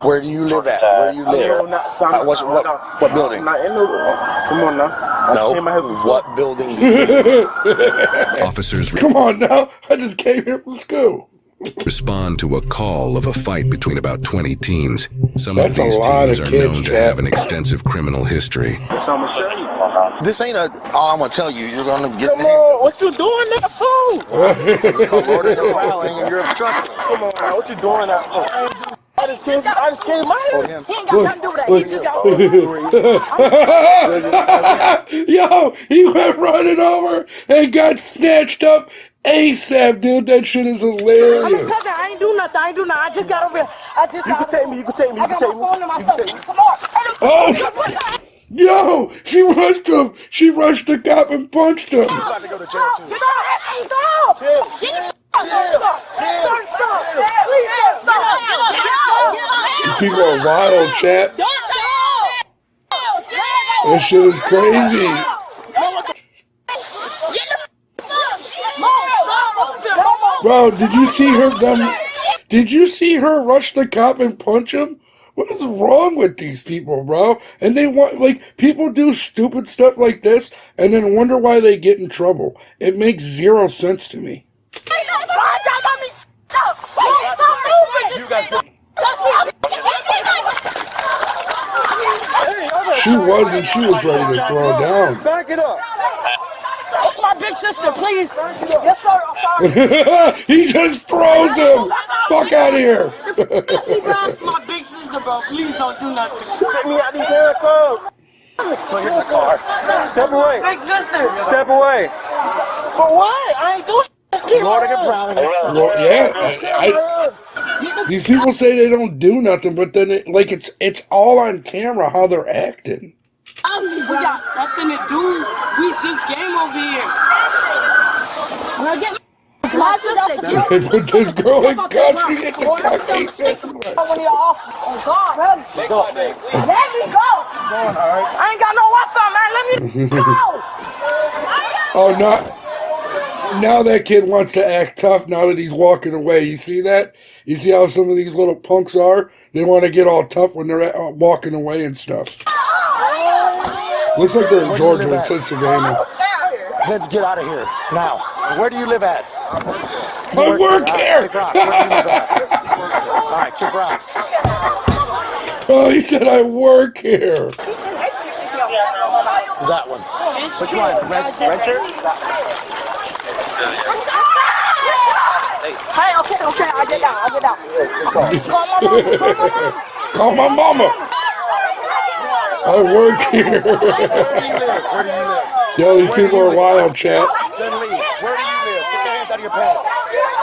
Where do you live at? Where do you live? No, not, son, what building? Not in the, come on now. I just came out here from school. What building do you live in? Officers Come on now. I just came here from school. respond to a call of a fight between about 20 teens. Some of That's a these lot teens of are kids, known to Chad. have an extensive criminal history. That's all I'm gonna tell you. This ain't all I'm gonna tell you. You're gonna get. Come on, what you doing that for? It's called orders of fouling, and you're obstructing. Come on, man, what you doing that for? I just came out here. He ain't got nothing to do with that. He just got Yo, he went running over and got snatched up ASAP, dude. That shit is I'm his hilarious. cousin. I ain't do nothing. I just got over here. You can take me, you can take me, you I can got take my me. phone to myself. Come on. Oh, yo, she rushed him. She rushed the cop and punched him. You about to go to jail too. Stop. Stop. Please stop. These people are wild, chat. This shit is crazy. Bro, did you see her Did you see her rush the cop and punch him? What is wrong with these people, bro? And they want, like, people do stupid stuff like this and then wonder why they get in trouble. It makes zero sense to me. She was ready to throw down. Back it up. It's my big sister, please. Yes, sir. I'm sorry. He just throws him. Fuck out of here. My big sister, bro. Please don't do nothing. Take me out these handcuffs. Put in the car. Step away. Big sister. Step away. For what? I ain't do shit. Lord, I get proud of you. Well, yeah, these people say they don't do nothing, but then it's all on camera how they're acting. We got nothing to do. We just game over here. My sister. They put this girl in custody. She hit the cock. Oh, God. Let me go. I ain't got no Wi-Fi, man. Let me go. Oh, now that kid wants to act tough now that he's walking away. You see that? You see how some of these little punks are? They want to get all tough when they're walking away and stuff. Looks like they're in Georgia and Pennsylvania. Then get out of here now. Where do you live at? I work here. Kick rocks. Where do you live at? All right, kick rocks. Oh, he said I work here. That one. Which one? Renter? Hey, okay, I get down. Call my mama. I work here. Where do you live? Yo, these people are wild, chat. Then leave. Where do you live? Put your hands out of your pants.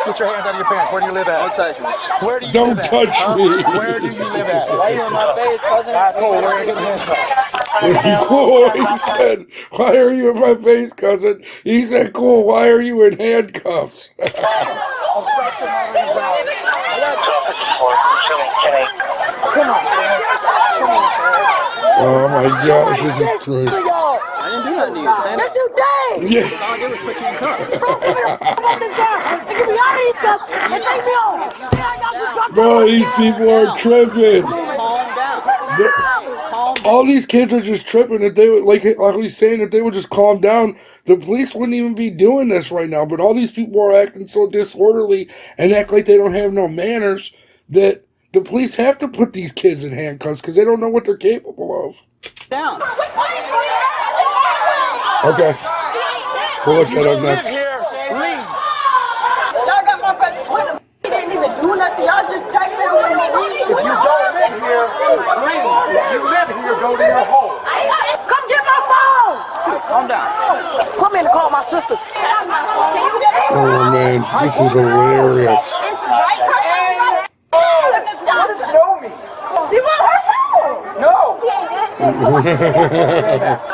Get your hands out of your pants. Where do you live at? Don't touch me. Where do you Don't live at? touch me. Where do you live at? Why you in my face, cousin? Cool. Where are you getting handcuffed? Cool, he said, why are you in my face, cousin? He said, cool, why are you in handcuffs? Oh my gosh, this is crazy. I didn't do nothing to you. Stand up. Yes, you did. Yeah. All I did was put you in cuffs. Don't give me this down. Get me out of these stuff and take me home. See, I got to drop Bro, these people are tripping. Calm down. All these kids are just tripping. If they would, like he's saying, if they would just calm down, the police wouldn't even be doing this right now. But all these people are acting so disorderly and act like they don't have no manners that the police have to put these kids in handcuffs because they don't know what they're capable of. Down. Okay. We'll look that up next. Y'all got my brother. What the f***? He didn't even do nothing. Y'all just texted him when he leave. If you don't live here, leave. If you live here, go to your home. Come get my phone. Calm down. Come in to call my sister. Oh man, this is hilarious. She want her phone. No. She ain't did shit.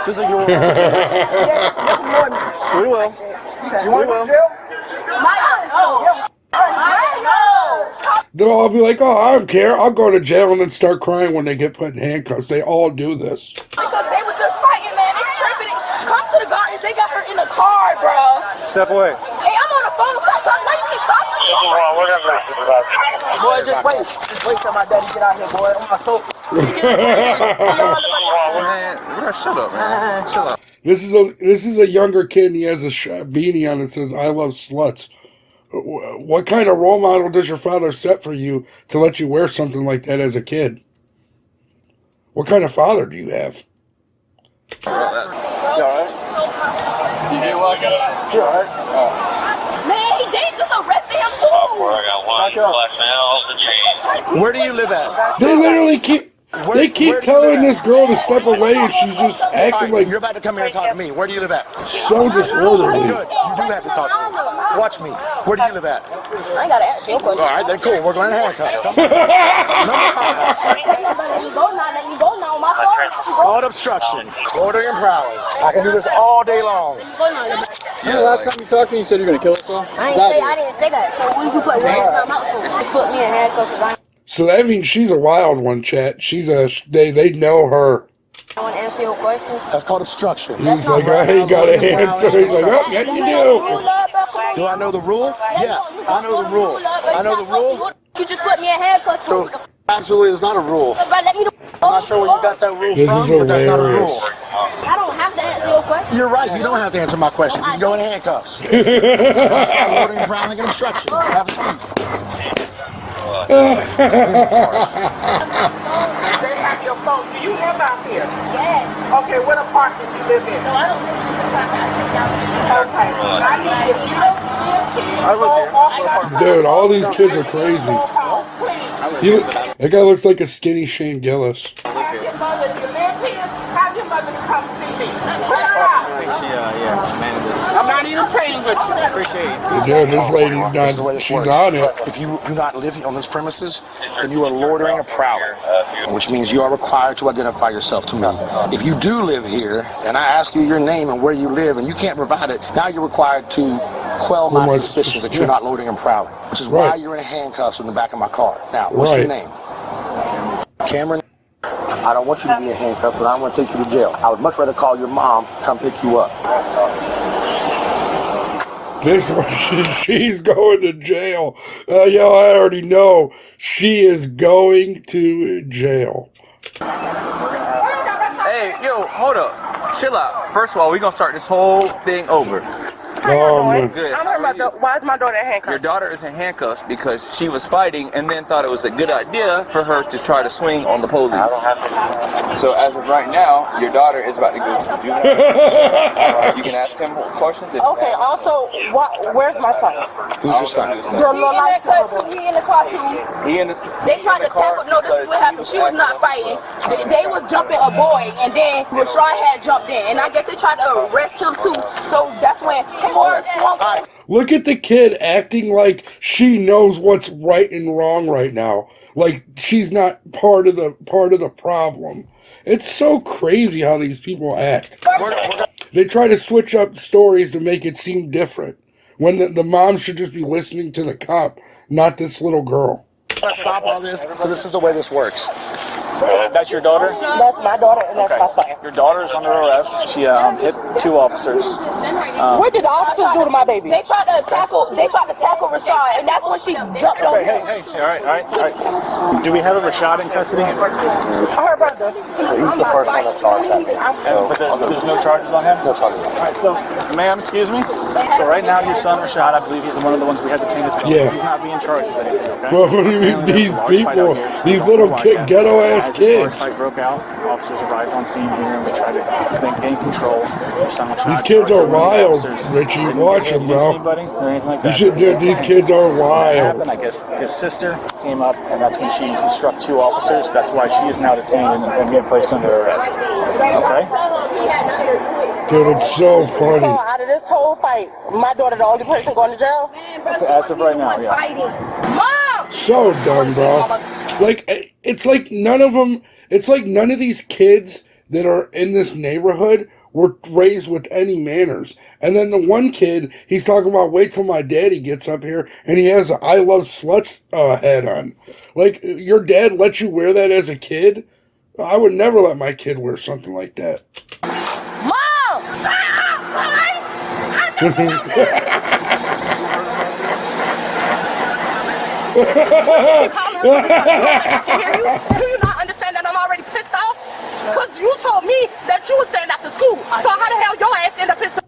This is your. Just ignore me. We will. You want to go to jail? They'll all be like, oh, I don't care. I'll go to jail and then start crying when they get put in handcuffs. They all do this. Because they was just fighting, man. They tripping. Come to the garden. They got her in the car, bro. Step away. Hey, I'm on the phone. Stop talking. Why you keep talking to Boy, just wait. Just wait till my daddy get out here, boy. On my sofa. Man, shut up, man. Chill out. This is a younger kid, and he has a beanie on that says "I love sluts." What kind of role model does your father set for you to let you wear something like that as a kid? What kind of father do you have? You alright? You alright? Man, they just arrested him too. Where do you live at? They literally keep telling this girl to step away, and she's just acting like You're about to come here and talk to me. Where do you live at? so disorderly. Good. You do have to talk to me. Watch me. Where do you live at? I ain't gotta ask you a question. All right, then cool. We're going to handcuffs. Come on. Let me go now. Let me go now. My phone. Called obstruction. Loitering and prowling. I can do this all day long. Go now. Yeah, last time you talked to me, you said you were gonna kill us all. I didn't say that. So when you put words in my mouth, you put me in handcuffs. So that means she's a wild one, chat. They know her. I want to answer your question. That's called obstruction. He's like, I ain't got an answer. He's like, oh, yeah, you do. Do I know the rule? Yeah, I know the rule. I know the rule. You just put me in handcuffs. So, absolutely, it's not a rule. Let me I'm not sure where you got that rule This from, is but that's not a hilarious. rule. I don't have to answer your question. You're right. You don't have to answer my question. You can go in handcuffs. That's called loitering and prowling and obstruction. Have a seat. They have your phone. Do you live out here? Yes. Okay, what apartment do you live in? No, I don't live in this Okay. I live here. Dude, all these kids are crazy. That guy looks like a skinny Shane Gillis. Have your mother, you live here, have your mother to come see me. Put her out. I'm not even playing with you. Dude, this lady's This is the way not, this she's works. on it. If you do not live on this premises, then you are loitering or prowling, which means you are required to identify yourself to me. If you do live here, and I ask you your name and where you live, and you can't provide it, now you're required to quell my suspicions that you're not loitering and prowling, which is why you're in handcuffs in the back of my car. Now, what's your name? Cameron. I don't want you to be in handcuffs, but I want to take you to jail. I would much rather call your mom come pick you up. This one, she's going to jail. Yo, I already know. She is going to jail. Hey, yo, hold up. Chill out. First of all, we're gonna start this whole thing over. How y'all doing? Good. I'm her mother. Why is my daughter in handcuffs? Your daughter is in handcuffs because she was fighting and then thought it was a good idea for her to try to swing on the police. So as of right now, your daughter is about to go to the juvenile. You can ask him questions. Okay, also, where's my son? Who's your son? Your little life. He in the car too. He in the. They tried to tackle. No, this is what happened. She was not fighting. They was jumping a boy, and then Rashad had jumped in, and I guess they tried to arrest him too. So that's when. Look at the kid acting like she knows what's right and wrong right now. Like she's not part of the problem. It's so crazy how these people act. They try to switch up stories to make it seem different. When the mom should just be listening to the cop, not this little girl. Let's stop all this. So this is the way this works. That's your daughter? That's my daughter, and that's my son. Your daughter's under arrest. She hit 2 officers. What did the officers do to my baby? They tried to tackle Rashad, and that's when she jumped on him. Hey, all right. Do we have a Rashad in custody? Her brother. He's the first one to charge that. But there's no charges on him? No charges. All right, so, ma'am, excuse me. So right now, your son, Rashad, I believe he's one of the ones we had to clean his phone. Yeah. He's not being charged with anything, okay? Bro, what do you mean these people, these little ghetto-ass As this large kids? fight broke out, officers arrived on scene here and we tried to gain control. Your son, Rashad, These kids are charged with wild, officers. Richie. Didn't Watch get them, hit bro. anybody or anything like You that. should, dude, these kids are What wild. happened, I guess his sister came up and that's when she struck 2 officers. That's why she is now detained and being placed under arrest. Okay? Dude, it's so funny. So out of this whole fight, my daughter the only person going to jail? As of right now, yeah. Mom! So dumb, bro. Like, it's like none of these kids that are in this neighborhood were raised with any manners. And then the one kid, he's talking about, wait till my daddy gets up here, and he has a I love sluts head on. Like, your dad let you wear that as a kid? I would never let my kid wear something like that. Mom! keep calling her because you don't think I can hear you? Do you not understand that I'm already pissed off? Because you told me that you was staying after school. So how the hell your ass end up pissed off?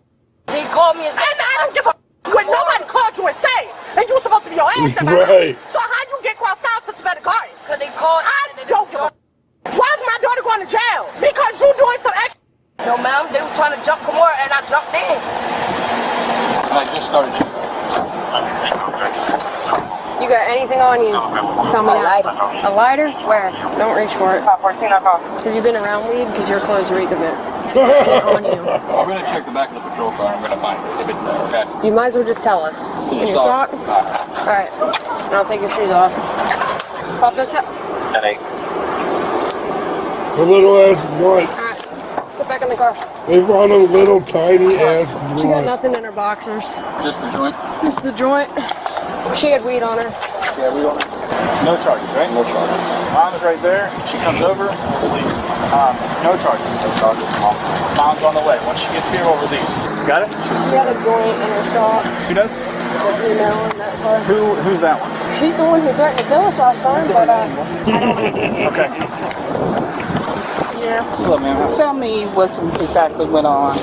He called me and said, And I don't give a when nobody called you and said, and you supposed to be your ass. Right. So how you get crossed out to Savannah Gardens? because they called. I don't give a why is my daughter going to jail? Because you doing some extra. No, ma'am, they was trying to jump more and I jumped in. I just started shooting. You got anything on you? Tell me now. A lighter? Where? Don't reach for it. Have you been around weed? Because your clothes reek of it. On you. We're going to check the back of the patrol car. I'm going to find it if it's there, okay? You might as well just tell us. In your sock? Alright. Now take your shoes off. Pop this up. A little ass blunt. Alright. Sit back in the car. They found a little tiny ass blunt. She got nothing in her boxers. Just the joint? Just the joint. She had weed on her. Yeah, we don't. No charges, right? No charges. Mom's right there. She comes over. Release. No charges. No charges. Mom's on the way. Once she gets here, we'll release. Got it? She had a joint in her sock. Who does? The female in that car. Who's that one? She's the one who threatened to kill us last time, but I don't know. Okay. Yeah. Hello, ma'am. Tell me what exactly went on.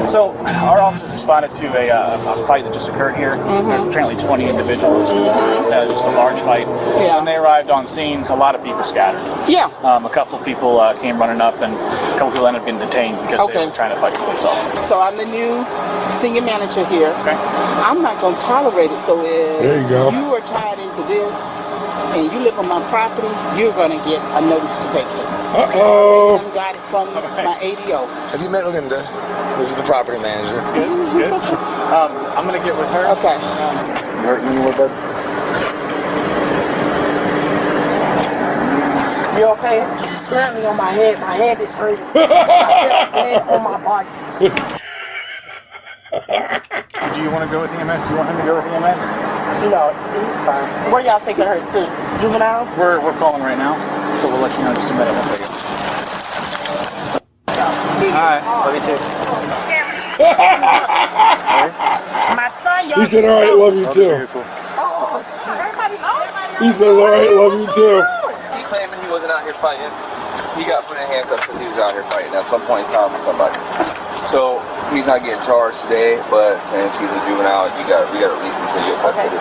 So, our officers responded to a fight that just occurred here. There's apparently 20 individuals. Just a large fight. Yeah. When they arrived on scene, a lot of people scattered. Yeah. A couple of people came running up, and a couple people ended up getting detained because they were trying to fight the police officers. So I'm the new senior manager here. Okay. I'm not going to tolerate it. So if There you go. you are tied into this and you live on my property, you're going to get a notice to vacate. Uh-oh. I got it from my ADO. Have you met Linda? This is the property manager. Good. I'm going to get with her. Okay. You hurting anywhere, bud? You okay? Slam me on my head. My head is hurting. I feel pain on my body. Do you want to go with EMS? Do you want him to go with EMS? No, it's fine. Where y'all taking her to? Juvenile? We're calling right now, so we'll let you know in just a minute. Alright, love you too. My son, He said, all right, love you too. He said, all right, love you too. He claiming he wasn't out here fighting. He got put in handcuffs because he was out here fighting at some point in time with somebody. So he's not getting charged today, but since he's a juvenile, we got to release him to get custody.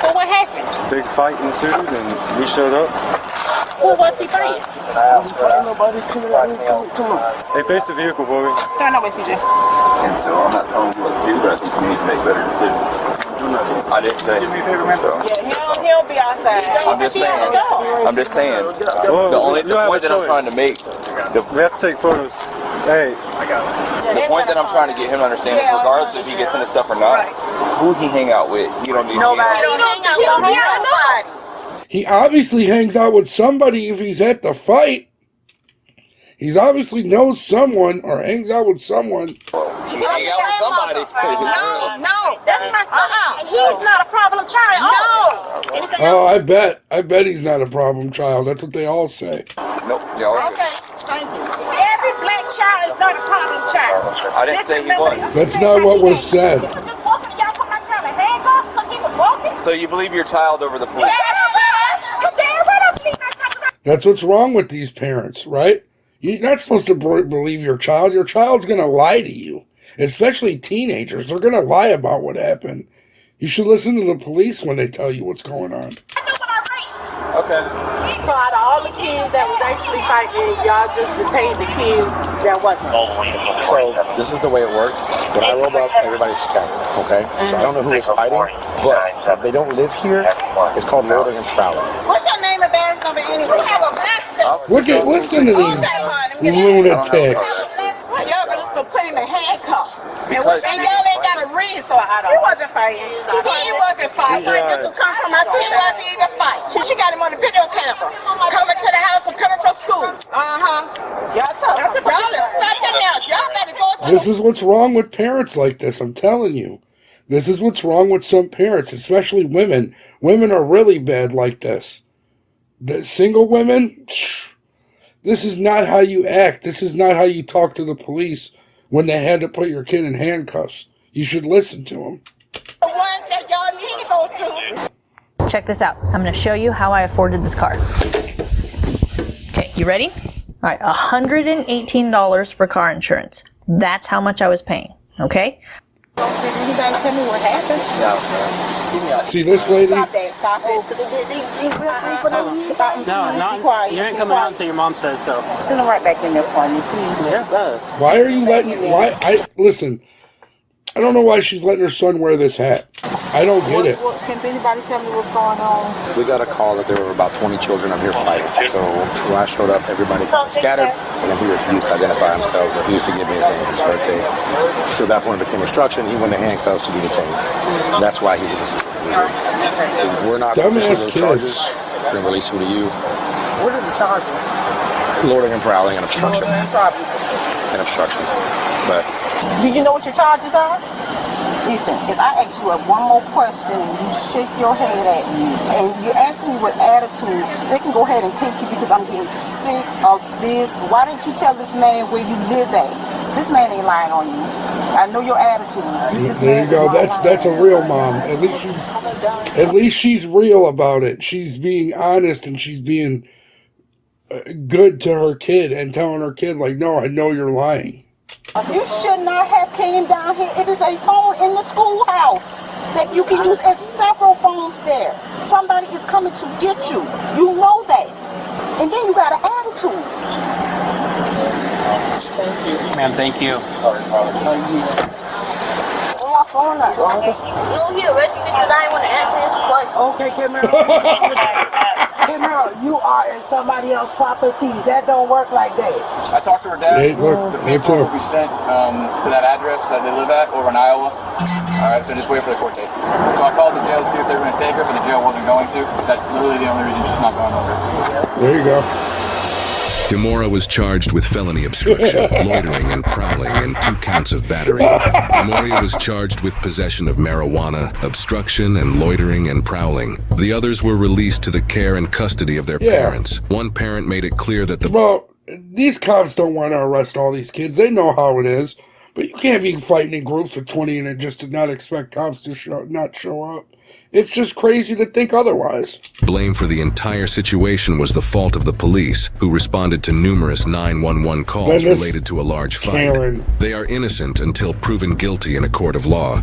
So what happened? Big fight ensued and we showed up. Who was he fighting? Nobody. They faced the vehicle for me. Turn away, CJ. And so I'm not telling you what to do, but I think you need to make better decisions. I didn't say. So, He'll be outside. I'm just saying. The point that I'm trying to make. We have to take photos. Hey, The point that I'm trying to get him to understand is regardless if he gets into stuff or not, who he hang out with, he don't need to hang out with. He obviously hangs out with somebody if he's at the fight. He's obviously knows someone or hangs out with someone. He hang out with somebody. No, that's my son. He's not a problem child. No. Oh, I bet he's not a problem child. That's what they all say. Nope. Y'all right. Thank you. Every black child is not a problem child. I didn't say he was. That's not what was said. He was just walking. Y'all put my child in handcuffs because he was walking. So you believe your child over the police? That's what's wrong with these parents, right? You're not supposed to believe your child. Your child's going to lie to you, especially teenagers. They're going to lie about what happened. You should listen to the police when they tell you what's going on. Okay. So out of all the kids that was actually fighting, y'all just detained the kids that wasn't. So this is the way it worked. When I rolled up, everybody's scattered. Okay. So I don't know who was fighting, but if they don't live here, it's called loitering and prowling. What's your name and badge number anyway? We have a master. Listen to these lunatics. Y'all gonna just go put him in handcuffs. And y'all ain't got a reason, so I don't. He wasn't fighting. He wasn't fighting. This was coming from my sister. He wasn't even fighting. She got him on the video camera. Coming to the house and coming from school. Y'all is something else. Y'all better go to This is what's wrong with parents like this. I'm telling you. This is what's wrong with some parents, especially women. Women are really bad like this. The single women, this is not how you act. This is not how you talk to the police when they had to put your kid in handcuffs. You should listen to them. the ones that y'all need to go to. check this out. I'm going to show you how I afforded this car. Okay, you ready? All right, $118 for car insurance. That's how much I was paying, okay? Did anybody tell me what happened? See this lady? Stop that. Stop it. No, you ain't coming out until your mom says so. Send them right back in there for me, please. Yeah. Why are you letting... Listen, I don't know why she's letting her son wear this hat. I don't get it. Can anybody tell me what's going on? We got a call that there were about 20 children up here fighting. So when I showed up, everybody scattered, and then he refused to identify himself, refused to give me his name for his birthday. So at that point it became obstruction. He went to handcuffs to be detained. That's why he did this. We're not going to pursue those charges. We're going to release him to you. What are the charges? Loitering and prowling and obstruction. And obstruction. But do you know what your charges are? Listen, if I ask you one more question and you shake your head at me and you ask me with attitude, they can go ahead and take you because I'm getting sick of this. Why didn't you tell this man where you live at? This man ain't lying on you. I know your attitude. There you go. That's a real mom. At least she's real about it. She's being honest and she's being good to her kid and telling her kid, like, no, I know you're lying. You should not have came down here. It is a phone in the schoolhouse that you can use. There's several phones there. Somebody is coming to get you. You know that. And then you got an attitude. Thank you. Ma'am, thank you. My phone up. You'll get arrested because I didn't want to answer this question. Okay, Camaro, you are in somebody else's property. That don't work like that. I talked to her dad. Hey, look, the paperwork will be sent to that address that they live at over in Iowa. All right, so just wait for the court date. So I called the jail to see if they were going to take her, but the jail wasn't going to. That's literally the only reason she's not going over. There you go. Demora was charged with felony obstruction, loitering, and prowling, and 2 counts of battery. Demoria was charged with possession of marijuana, obstruction, and loitering and prowling. The others were released to the care and custody of their parents. One parent made it clear that Well, these cops don't want to arrest all these kids. They know how it is. But you can't be fighting in groups of 20 and just to not expect cops to not show up. It's just crazy to think otherwise. blame for the entire situation was the fault of the police, who responded to numerous 911 calls related to a large fight. They are innocent until proven guilty in a court of law.